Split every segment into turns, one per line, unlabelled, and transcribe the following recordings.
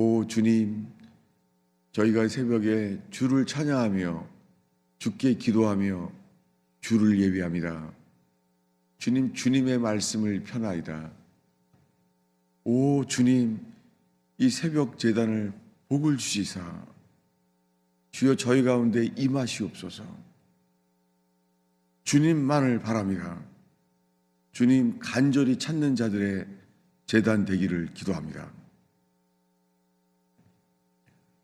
오 주님, 저희가 새벽에 주를 찬양하며 주께 기도하며 주를 예배합니다. 주님, 주님의 말씀을 펴나이다. 오 주님, 이 새벽 제단을 복을 주시사 주여 저희 가운데 임하시옵소서. 주님만을 바랍니다. 주님, 간절히 찾는 자들의 제단 되기를 기도합니다.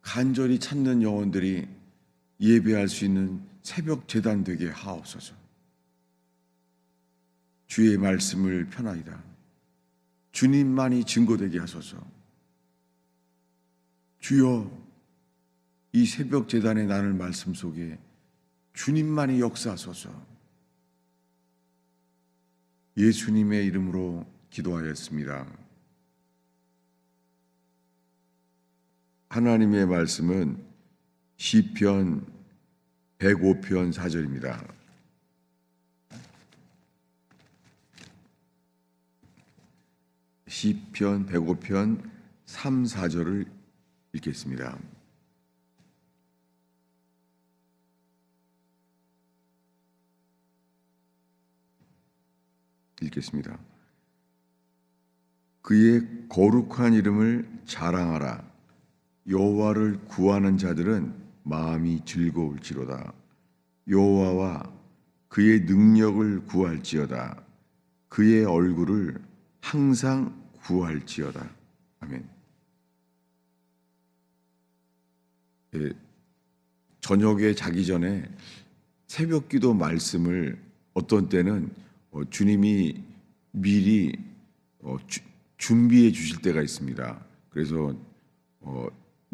간절히 찾는 영혼들이 예배할 수 있는 새벽 제단 되게 하옵소서. 주의 말씀을 펴나이다. 주님만이 증거되게 하소서. 주여, 이 새벽 제단에 나눌 말씀 속에 주님만이 역사하소서. 예수님의 이름으로 기도하였습니다. 하나님의 말씀은 시편 105편 4절입니다. 시편 105편 3, 4절을 읽겠습니다. 읽겠습니다. 그의 거룩한 이름을 자랑하라. 여호와를 구하는 자들은 마음이 즐거울지로다. 여호와와 그의 능력을 구할지어다. 그의 얼굴을 항상 구할지어다. 아멘. 예, 저녁에 자기 전에 새벽 기도 말씀을 어떤 때는 주님이 미리 준비해 주실 때가 있습니다. 그래서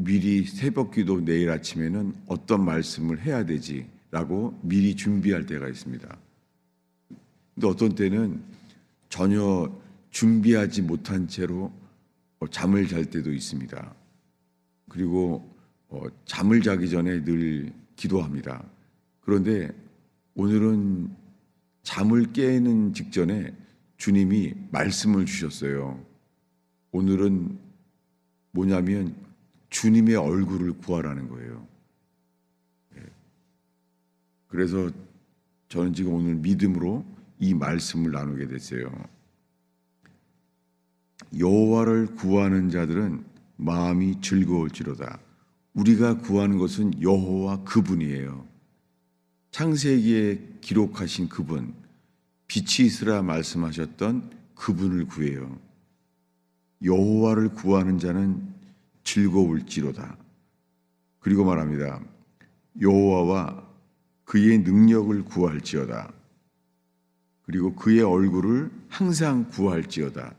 미리 새벽 기도 내일 아침에는 어떤 말씀을 해야 되지라고 미리 준비할 때가 있습니다. 근데 어떤 때는 전혀 준비하지 못한 채로 잠을 잘 때도 있습니다. 그리고 잠을 자기 전에 늘 기도합니다. 그런데 오늘은 잠을 깨는 직전에 주님이 말씀을 주셨어요. 오늘은 뭐냐면 주님의 얼굴을 구하라는 거예요. 그래서 저는 지금 오늘 믿음으로 이 말씀을 나누게 됐어요. 여호와를 구하는 자들은 마음이 즐거울지로다. 우리가 구하는 것은 여호와 그분이에요. 창세기에 기록하신 그분, 빛이 있으라 말씀하셨던 그분을 구해요. 여호와를 구하는 자는 즐거울지로다. 그리고 말합니다. 여호와와 그의 능력을 구할지어다. 그리고 그의 얼굴을 항상 구할지어다.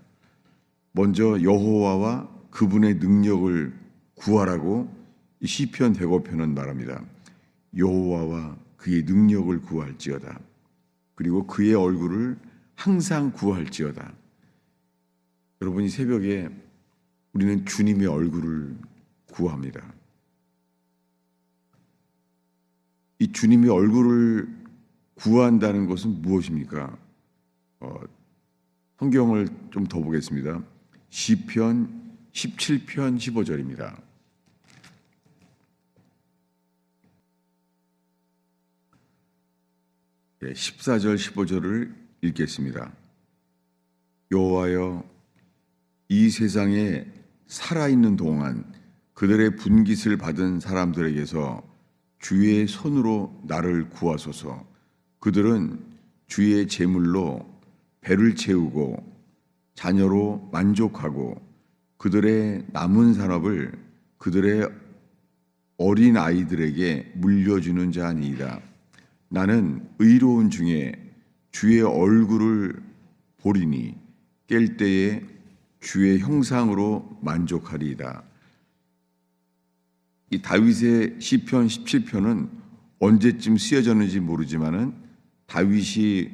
먼저 여호와와 그분의 능력을 구하라고 이 시편 105편은 말합니다. 여호와와 그의 능력을 구할지어다. 그리고 그의 얼굴을 항상 구할지어다. 여러분, 이 새벽에 우리는 주님의 얼굴을 구합니다. 이 주님의 얼굴을 구한다는 것은 무엇입니까? 성경을 좀 더 보겠습니다. 시편 17편 15절입니다. 네, 14절 15절을 읽겠습니다. 여호와여, 이 세상에 살아있는 동안 그들의 분깃을 받은 사람들에게서 주의 손으로 나를 구하소서. 그들은 주의 제물로 배를 채우고 자녀로 만족하고 그들의 남은 산업을 그들의 어린 아이들에게 물려주는 자니이다. 나는 의로운 중에 주의 얼굴을 보리니 깰 때에 주의 형상으로 만족하리이다. 이 다윗의 시편 17편은 언제쯤 쓰여졌는지 모르지만은 다윗이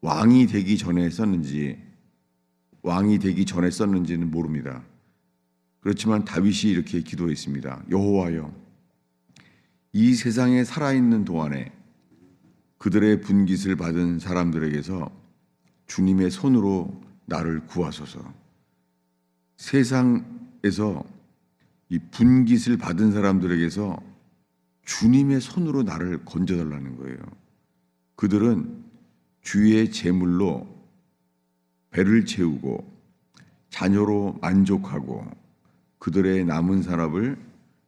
왕이 되기 전에 썼는지는 모릅니다. 그렇지만 다윗이 이렇게 기도했습니다. 여호와여, 이 세상에 살아있는 동안에 그들의 분깃을 받은 사람들에게서 주님의 손으로 나를 구하소서. 세상 성경에서 이 분깃을 받은 사람들에게서 주님의 손으로 나를 건져달라는 거예요. 그들은 주의 제물로 배를 채우고 자녀로 만족하고 그들의 남은 산업을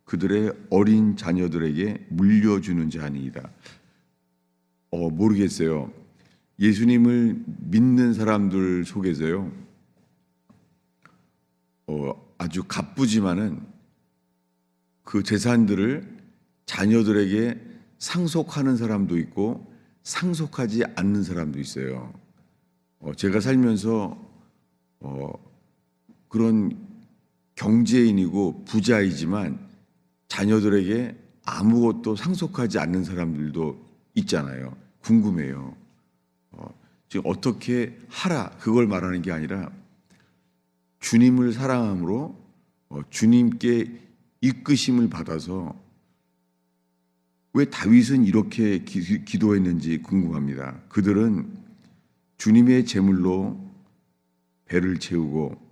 그들의 어린 자녀들에게 물려주는 자니이다. 모르겠어요. 예수님을 믿는 사람들 속에서요, 아주 가쁘지만은 그 재산들을 자녀들에게 상속하는 사람도 있고 상속하지 않는 사람도 있어요. 제가 살면서 그런 경제인이고 부자이지만 자녀들에게 아무것도 상속하지 않는 사람들도 있잖아요. 궁금해요. 지금 어떻게 하라 그걸 말하는 게 아니라 주님을 사랑함으로 주님께 이끄심을 받아서 왜 다윗은 이렇게 기도했는지 궁금합니다. 그들은 주님의 제물로 배를 채우고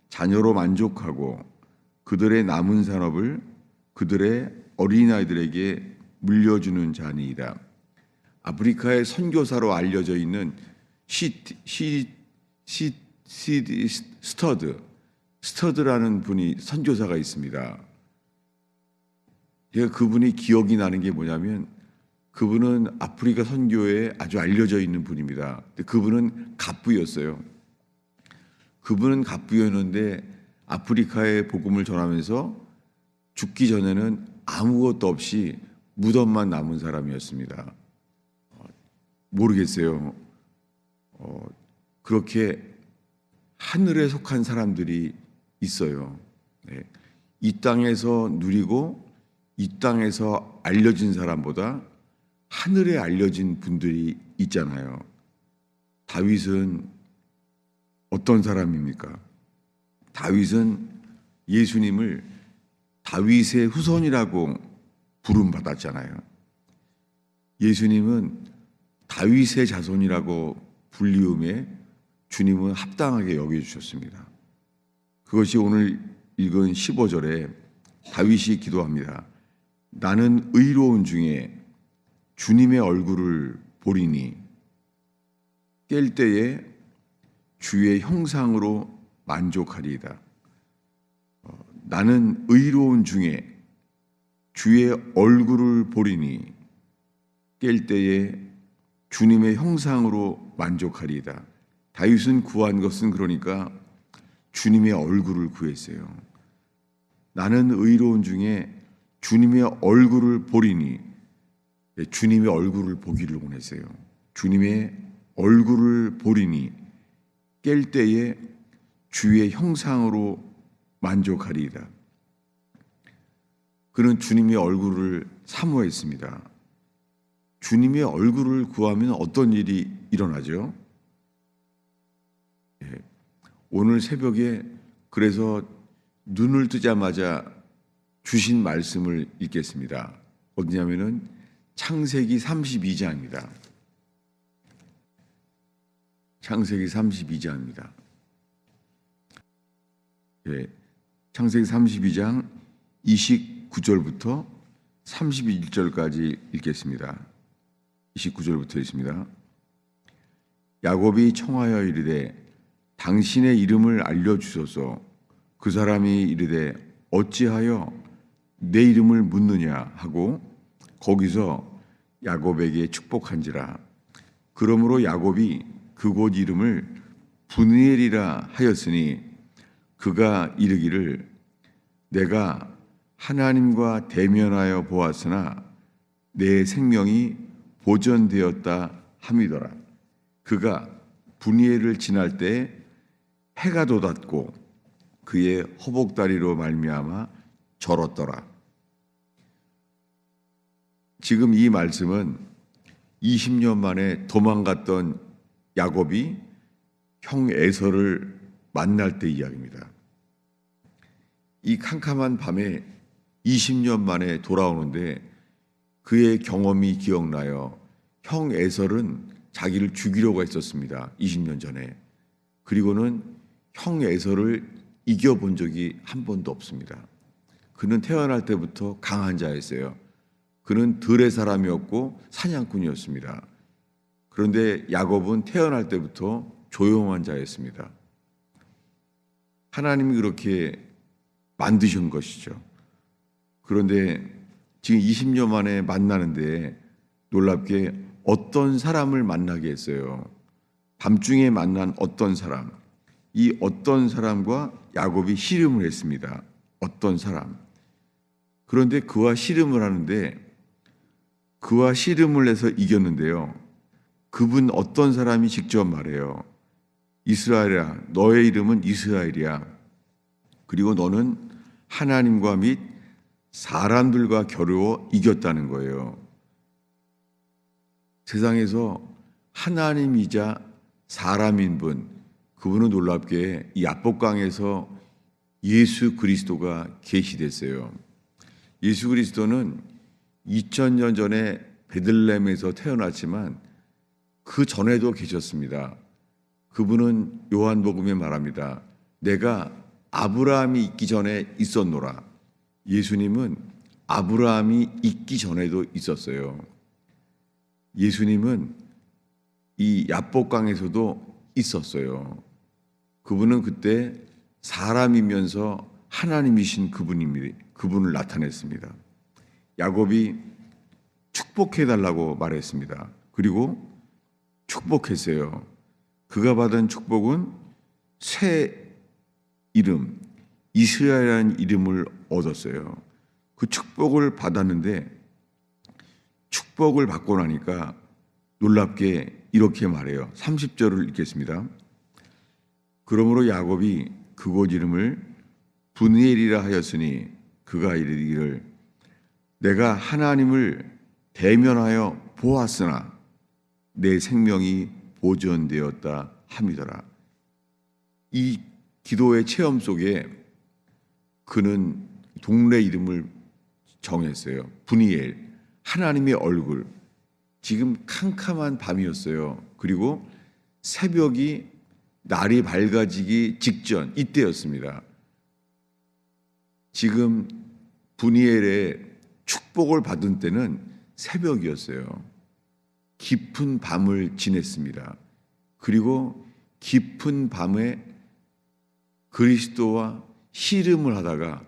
자녀로 만족하고 그들의 남은 산업을 그들의 어린아이들에게 물려주는 자니이다. 아프리카의 선교사로 알려져 있는 스터드라는 분이 선교사가 있습니다. 제가 그분이 기억이 나는 게 뭐냐면 그분은 아프리카 선교에 아주 알려져 있는 분입니다. 그분은 갑부였어요. 그분은 갑부였는데 아프리카에 복음을 전하면서 죽기 전에는 아무것도 없이 무덤만 남은 사람이었습니다. 모르겠어요. 그렇게 하늘에 속한 사람들이 있어요. 네. 이 땅에서 누리고 이 땅에서 알려진 사람보다 하늘에 알려진 분들이 있잖아요. 다윗은 어떤 사람입니까? 다윗은 예수님을 다윗의 후손이라고 부름받았잖아요. 예수님은 다윗의 자손이라고 불리움에 주님은 합당하게 여겨주셨습니다. 그것이 오늘 읽은 15절에 다윗이 기도합니다. 나는 의로운 중에 주님의 얼굴을 보리니 깰 때에 주의 형상으로 만족하리이다. 나는 의로운 중에 주의 얼굴을 보리니 깰 때에 주님의 형상으로 만족하리이다. 다윗은 구한 것은 그러니까 주님의 얼굴을 구했어요. 나는 의로운 중에 주님의 얼굴을 보리니 주님의 얼굴을 보기를 원했어요. 주님의 얼굴을 보리니 깰 때에 주의 형상으로 만족하리이다. 그는 주님의 얼굴을 사모했습니다. 주님의 얼굴을 구하면 어떤 일이 일어나죠? 오늘 새벽에 그래서 눈을 뜨자마자 주신 말씀을 읽겠습니다. 어디냐면은 창세기 32장입니다. 창세기 32장입니다. 창세기 32장 29절부터 31절까지 읽겠습니다. 29절부터 있습니다. 야곱이 청하여 이르되 당신의 이름을 알려주소서. 그 사람이 이르되 어찌하여 내 이름을 묻느냐 하고 거기서 야곱에게 축복한지라. 그러므로 야곱이 그곳 이름을 브니엘이라 하였으니 그가 이르기를 내가 하나님과 대면하여 보았으나 내 생명이 보존되었다 함이더라. 그가 브니엘을 지날 때 해가 돋았고 그의 허복다리로 말미암아 절었더라. 지금 이 말씀은 20년 만에 도망갔던 야곱이 형 에서를 만날 때 이야기입니다. 이 캄캄한 밤에 20년 만에 돌아오는데 그의 경험이 기억나요. 형 에설은 자기를 죽이려고 했었습니다. 20년 전에. 그리고는 형 에서를 이겨본 적이 한 번도 없습니다. 그는 태어날 때부터 강한 자였어요. 그는 들의 사람이었고 사냥꾼이었습니다. 그런데 야곱은 태어날 때부터 조용한 자였습니다. 하나님이 그렇게 만드신 것이죠. 그런데 지금 20년 만에 만나는데 놀랍게 어떤 사람을 만나게 했어요. 밤중에 만난 어떤 사람, 이 어떤 사람과 야곱이 씨름을 했습니다. 어떤 사람. 그런데 그와 씨름을 하는데 그와 씨름을 해서 이겼는데요. 그분 어떤 사람이 직접 말해요. 이스라엘아, 너의 이름은 이스라엘이야. 그리고 너는 하나님과 및 사람들과 겨루어 이겼다는 거예요. 세상에서 하나님이자 사람인 분, 그분은 놀랍게 이 야복강에서 예수 그리스도가 계시됐어요. 예수 그리스도는 2000년 전에 베들레헴에서 태어났지만 그 전에도 계셨습니다. 그분은 요한복음에 말합니다. 내가 아브라함이 있기 전에 있었노라. 예수님은 아브라함이 있기 전에도 있었어요. 예수님은 이 야복강에서도 있었어요. 그분은 그때 사람이면서 하나님이신 그분을 나타냈습니다. 야곱이 축복해달라고 말했습니다. 그리고 축복했어요. 그가 받은 축복은 새 이름, 이스라엘이라는 이름을 얻었어요. 그 축복을 받았는데 축복을 받고 나니까 놀랍게 이렇게 말해요. 30절을 읽겠습니다. 그러므로 야곱이 그곳 이름을 분이엘이라 하였으니 그가 이르기를 내가 하나님을 대면하여 보았으나 내 생명이 보존되었다 함이더라. 이 기도의 체험 속에 그는 동네 이름을 정했어요. 분이엘, 하나님의 얼굴. 지금 캄캄한 밤이었어요. 그리고 새벽이 날이 밝아지기 직전 이때였습니다. 지금 분이엘의 축복을 받은 때는 새벽이었어요. 깊은 밤을 지냈습니다. 그리고 깊은 밤에 그리스도와 씨름을 하다가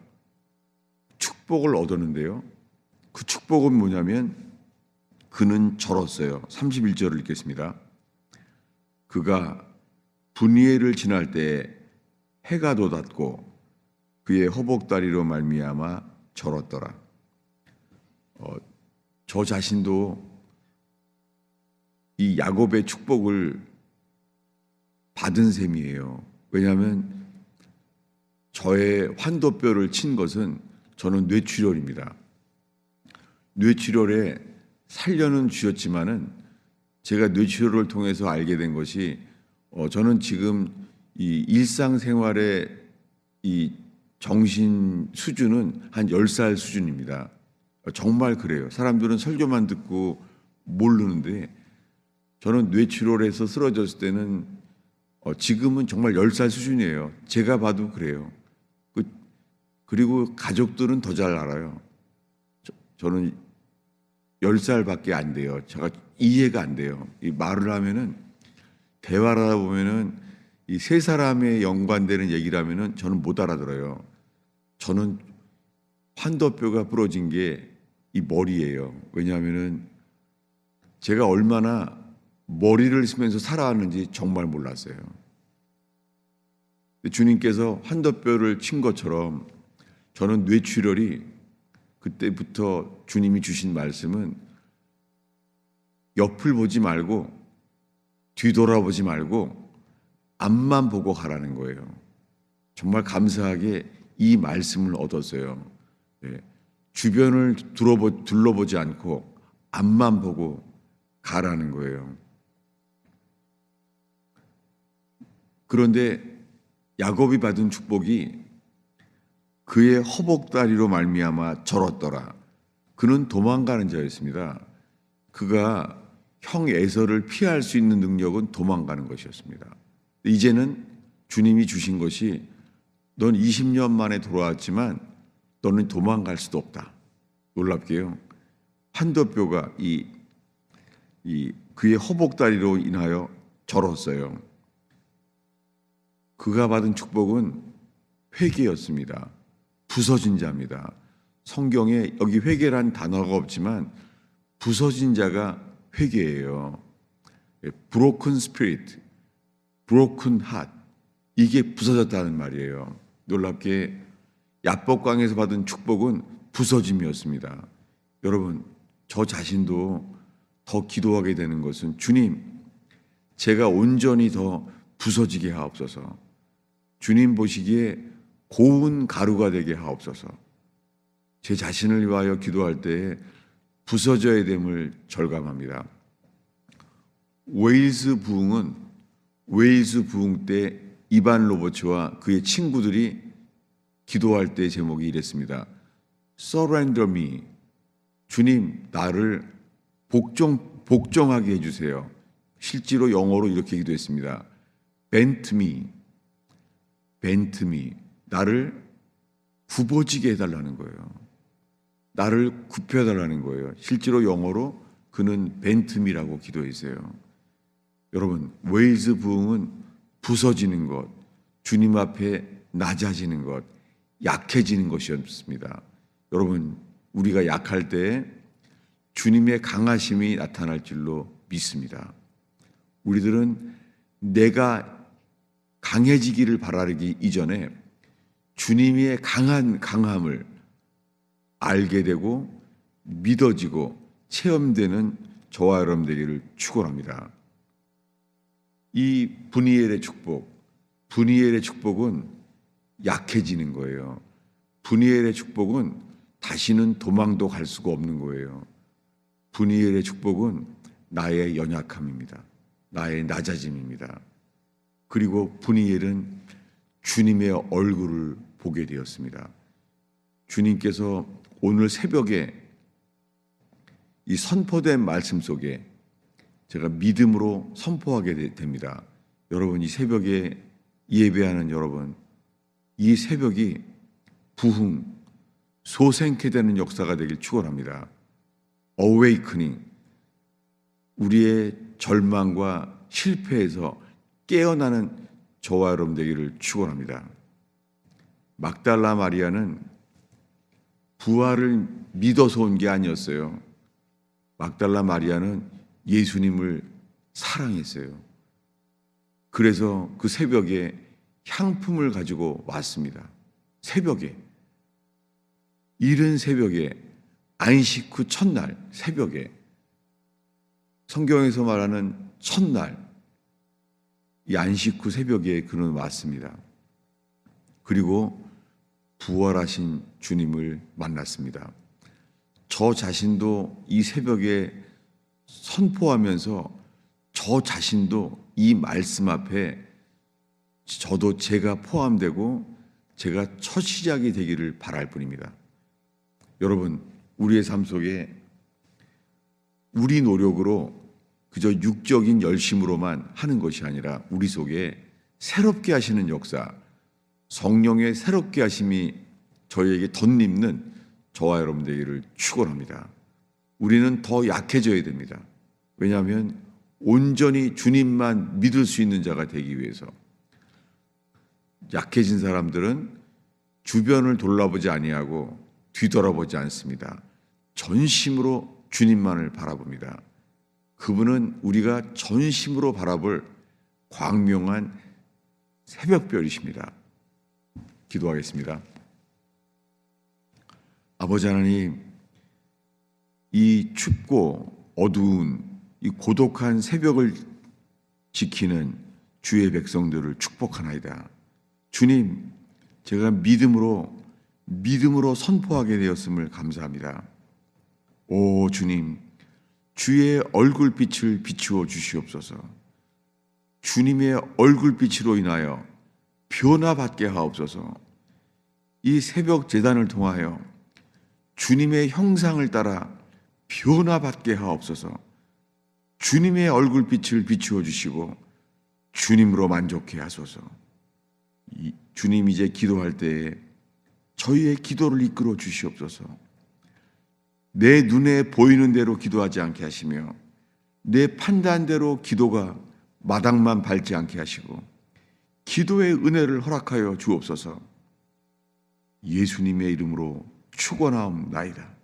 축복을 얻었는데요. 그 축복은 뭐냐면 그는 절었어요. 31절을 읽겠습니다. 그가 분이엘을 지날 때 해가 돋았고 그의 허복다리로 말미암아 절었더라. 저 자신도 이 야곱의 축복을 받은 셈이에요. 왜냐하면 저의 환도뼈를 친 것은 저는 뇌출혈입니다. 뇌출혈에 살려는 주셨지만은 제가 뇌출혈을 통해서 알게 된 것이 저는 지금 이 일상생활의 이 정신 수준은 한 10살 수준입니다. 정말 그래요. 사람들은 설교만 듣고 모르는데 저는 뇌출혈에서 쓰러졌을 때는 지금은 정말 10살 수준이에요. 제가 봐도 그래요. 그리고 가족들은 더 잘 알아요. 저는 10살밖에 안 돼요. 제가 이해가 안 돼요. 이 말을 하면은 대화를 하다 보면은 이 세 사람에 연관되는 얘기를 하면은 저는 못 알아들어요. 저는 환도뼈가 부러진 게 이 머리예요. 왜냐하면은 제가 얼마나 머리를 쓰면서 살아왔는지 정말 몰랐어요. 주님께서 환도뼈를 친 것처럼 저는 뇌출혈이 그때부터 주님이 주신 말씀은 옆을 보지 말고 뒤돌아보지 말고 앞만 보고 가라는 거예요. 정말 감사하게 이 말씀을 얻었어요. 네. 주변을 둘러보지 않고 앞만 보고 가라는 거예요. 그런데 야곱이 받은 축복이 그의 허복다리로 말미암아 절었더라. 그는 도망가는 자였습니다. 그가 형 에서를 피할 수 있는 능력은 도망가는 것이었습니다. 이제는 주님이 주신 것이 넌 20년 만에 돌아왔지만 너는 도망갈 수도 없다. 놀랍게요. 한도뼈가 그의 허복다리로 인하여 절었어요. 그가 받은 축복은 회개였습니다. 부서진 자입니다. 성경에 여기 회개란 단어가 없지만 부서진 자가 회개예요. broken spirit, broken heart, 이게 부서졌다는 말이에요. 놀랍게 야복강에서 받은 축복은 부서짐이었습니다. 여러분, 저 자신도 더 기도하게 되는 것은 주님, 제가 온전히 더 부서지게 하옵소서. 주님 보시기에 고운 가루가 되게 하옵소서. 제 자신을 위하여 기도할 때에 부서져야 됨을 절감합니다. 웨일스 부흥 때 이반 로버츠와 그의 친구들이 기도할 때 제목이 이랬습니다. Surrender me. 주님, 나를 복종하게 해주세요. 실제로 영어로 이렇게 기도했습니다. Bend me. 나를 굽어지게 해달라는 거예요. 나를 굽혀달라는 거예요. 실제로 영어로 그는 bend me라고 기도했어요. 여러분, 웨일스 부흥은 부서지는 것, 주님 앞에 낮아지는 것, 약해지는 것이었습니다. 여러분, 우리가 약할 때 주님의 강하심이 나타날 줄로 믿습니다. 우리들은 내가 강해지기를 바라기 이전에 주님의 강함을 알게 되고 믿어지고 체험되는 저와 여러분 되기를 축원합니다. 이 브니엘의 축복은 약해지는 거예요. 브니엘의 축복은 다시는 도망도 갈 수가 없는 거예요. 브니엘의 축복은 나의 연약함입니다. 나의 낮아짐입니다. 그리고 브니엘은 주님의 얼굴을 보게 되었습니다. 주님께서 오늘 새벽에 이 선포된 말씀 속에 제가 믿음으로 선포하게 됩니다. 여러분, 이 새벽에 예배하는 여러분, 이 새벽이 부흥, 소생케 되는 역사가 되길 축원합니다. Awakening, 우리의 절망과 실패에서 깨어나는 저와 여러분 되기를 축원합니다. 막달라 마리아는 부활을 믿어서 온 게 아니었어요. 막달라 마리아는 예수님을 사랑했어요. 그래서 그 새벽에 향품을 가지고 왔습니다. 새벽에, 이른 새벽에, 안식 후 첫날 새벽에, 성경에서 말하는 첫날, 이 안식 후 새벽에 그는 왔습니다. 그리고 부활하신 주님을 만났습니다. 저 자신도 이 새벽에 선포하면서 저 자신도 이 말씀 앞에 저도 제가 포함되고 제가 첫 시작이 되기를 바랄 뿐입니다. 여러분, 우리의 삶 속에 우리 노력으로 그저 육적인 열심으로만 하는 것이 아니라 우리 속에 새롭게 하시는 역사, 성령의 새롭게 하심이 저희에게 덧입는 저와 여러분 되기를 축원합니다. 우리는 더 약해져야 됩니다. 왜냐하면 온전히 주님만 믿을 수 있는 자가 되기 위해서. 약해진 사람들은 주변을 돌아보지 아니하고 뒤돌아보지 않습니다. 전심으로 주님만을 바라봅니다. 그분은 우리가 전심으로 바라볼 광명한 새벽별이십니다. 기도하겠습니다. 아버지 하나님, 이 춥고 어두운 이 고독한 새벽을 지키는 주의 백성들을 축복하나이다. 주님, 제가 믿음으로 선포하게 되었음을 감사합니다. 오 주님, 주의 얼굴빛을 비추어 주시옵소서. 주님의 얼굴빛으로 인하여 변화받게 하옵소서. 이 새벽 제단을 통하여 주님의 형상을 따라 변화받게 하옵소서. 주님의 얼굴빛을 비추어 주시고 주님으로 만족해 하소서. 주님 이제 기도할 때에 저희의 기도를 이끌어 주시옵소서. 내 눈에 보이는 대로 기도하지 않게 하시며 내 판단대로 기도가 마당만 밟지 않게 하시고 기도의 은혜를 허락하여 주옵소서. 예수님의 이름으로 축원하옵나이다.